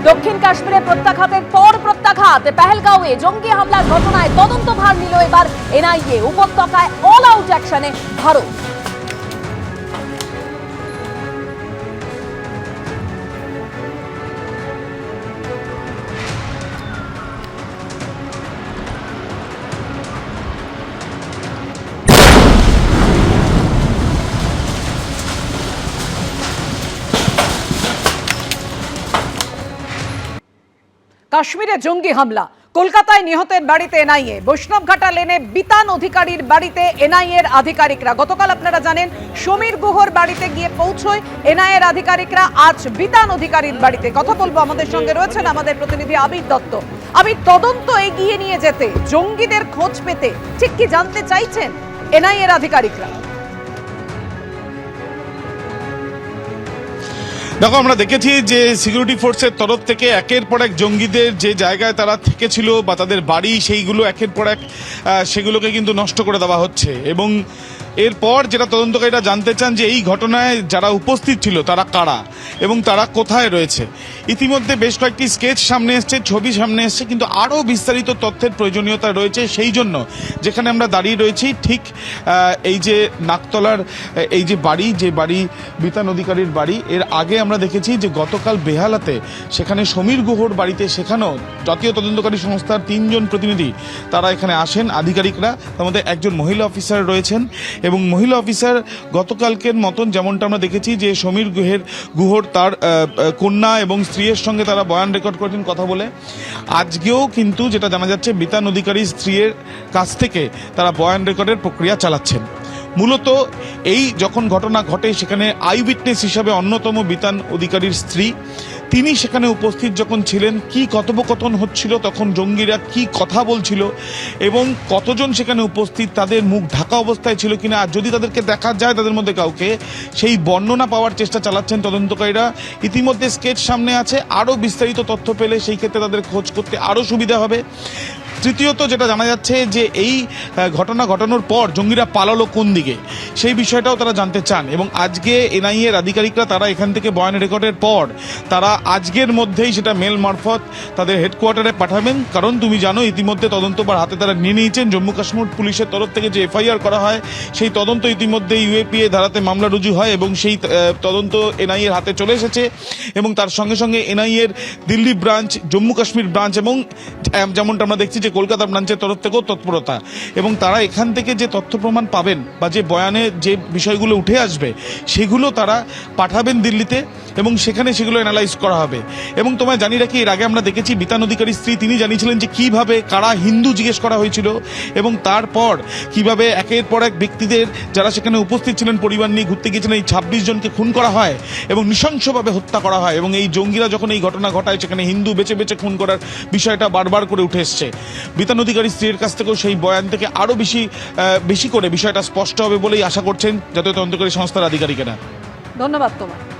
দক্ষিণ কাশ্মীরে প্রত্যাঘাতের পর প্রত্যাঘাত। পেহেলগাঁওয়ে জঙ্গি হামলার ঘটনায় তদন্তভার নিল এবার এনআইএ। উপত্যকায় অল আউট অ্যাকশনে ভারত। কাশ্মীরে জঙ্গি হামলা, কলকাতায় নিহতের বাড়িতে এনআইএ। বৈষ্ণবঘাটা লেনে বিতান অধিকারীর বাড়িতে এনআইএর আধিকারিকরা। গতকাল আপনারা জানেন সমীর গুহর বাড়িতে গিয়ে পৌঁছয় এনআইএর আধিকারিকরা। আজ বিতান অধিকারীর বাড়িতে কথা বলবো। আমাদের সঙ্গে রয়েছেন আমাদের প্রতিনিধি আবির দত্ত। আবির, তদন্ত এগিয়ে নিয়ে যেতে, জঙ্গিদের খোঁজ পেতে ঠিক কি জানতে চাইছেন এনআইএর আধিকারিকরা? দেখো, আমরা দেখেছি যে সিকিউরিটি ফোর্সের তরফ থেকে একের পর এক জঙ্গিদের যে জায়গায় তারা থেকেছিল বা তাদের বাড়ি, সেইগুলো একের পর এক সেগুলোকে কিন্তু নষ্ট করে দেওয়া হচ্ছে। এবং এরপর যেটা তদন্তকারীরা জানতে চান যে এই ঘটনায় যারা উপস্থিত ছিল তারা কারা এবং তারা কোথায় রয়েছে। ইতিমধ্যে বেশ কয়েকটি স্কেচ সামনে এসছে, ছবি সামনে এসছে, কিন্তু আরও বিস্তারিত তথ্যের প্রয়োজনীয়তা রয়েছে। সেই জন্য যেখানে আমরা দাঁড়িয়ে রয়েছি ঠিক এই যে নাকতলার এই যে বাড়ি বিতান অধিকারীর বাড়ি, এর আগে আমরা দেখেছি যে গতকাল বেহালাতে সেখানে সমীর গুহর বাড়িতে, সেখানেও জাতীয় তদন্তকারী সংস্থার 3 জন প্রতিনিধি তারা এখানে আসেন, আধিকারিকরা। তার মধ্যে একজন মহিলা অফিসার রয়েছেন এবং মহিলা অফিসার গতকালকের মতন যেমনটা আমরা দেখেছি যে সমীর গুহর তার কন্যা এবং স্ত্রীর সঙ্গে তারা বয়ান রেকর্ড করেছেন কথা বলে। আজকেও কিন্তু যেটা জানা যাচ্ছে বিতান অধিকারী স্ত্রীর কাছ থেকে তারা বয়ান রেকর্ডের প্রক্রিয়া চালাচ্ছেন। মূলত এই যখন ঘটনা ঘটে সেখানে আই উইটনেস হিসাবে অন্যতম বিতান অধিকারীর স্ত্রী, তিনি সেখানে উপস্থিত যখন ছিলেন, কি কথোপকথন হচ্ছিল, তখন জঙ্গিরা কি কথা বলছিল এবং কতজন সেখানে উপস্থিত, তাদের মুখ ঢাকা অবস্থায় ছিল কিনা, আর যদি তাদেরকে দেখা যায় তাদের মধ্যে কাউকে, সেই বর্ণনা পাওয়ার চেষ্টা চালাচ্ছেন তদন্তকারীরা। ইতিমধ্যে স্কেচ সামনে আছে, আরও বিস্তারিত তথ্য পেলে সেই ক্ষেত্রে তাদের খোঁজ করতে আরও সুবিধা হবে। তৃতীয়ত যেটা জানা যাচ্ছে যে এই ঘটনা ঘটানোর পর জঙ্গিরা পালালো কোন দিকে, সেই বিষয়টাও তারা জানতে চান। এবং আজকে এনআইএর আধিকারিকরা তারা এখান থেকে বয়ান রেকর্ডের পর তারা আজকের মধ্যেই সেটা মেল মারফত তাদের হেডকোয়ার্টারে পাঠাবেন। কারণ তুমি জানো ইতিমধ্যে তদন্তবার হাতে তারা নিয়ে নিয়েছেন। জম্মু কাশ্মীর পুলিশের তরফ থেকে যে এফআইআর করা হয় সেই তদন্ত ইতিমধ্যে ইউএপিএ ধারাতে মামলা রুজু হয় এবং সেই তদন্ত এনআইএর হাতে চলে এসেছে। এবং তার সঙ্গে সঙ্গে এনআইএর দিল্লি ব্রাঞ্চ, জম্মু কাশ্মীর ব্রাঞ্চ এবং যেমনটা আমরা দেখছি যে কলকাতা ব্রাঞ্চের তরফ থেকেও তৎপরতা। এবং তারা এখান থেকে যে তথ্য প্রমাণ পাবেন বা যে বয়ানে যে বিষয়গুলো উঠে আসবে সেগুলো তারা পাঠাবেন দিল্লিতে এবং সেখানে সেগুলো অ্যানালাইজ করা হবে। এবং তোমায় জানিয়ে রাখি, এর আগে আমরা দেখেছি বিতান অধিকারী স্ত্রী তিনি জানিয়েছিলেন যে কিভাবে কারা হিন্দু জিজ্ঞেস করা হয়েছিল এবং তারপর কিভাবে একের পর এক ব্যক্তিদের যারা সেখানে উপস্থিত ছিলেন, পরিবার নিয়ে ঘুরতে গিয়েছিলেন, এই 26 জনকে খুন করা হয় এবং নৃশংসভাবে হত্যা করা হয়। এবং এই জঙ্গিরা যখন এই ঘটনা ঘটায় সেখানে হিন্দু বেছে বেছে খুন করার বিষয়টা বারবার করে উঠে এসছে। বিতান অধিকারী স্ত্রীর কাছ থেকেও সেই বয়ান থেকে আরও বেশি করে বিষয়টা স্পষ্ট হবে বলেই আশা করছেন জাতীয় তদন্তকারী সংস্থার আধিকারিকেরা। ধন্যবাদ তোমায়।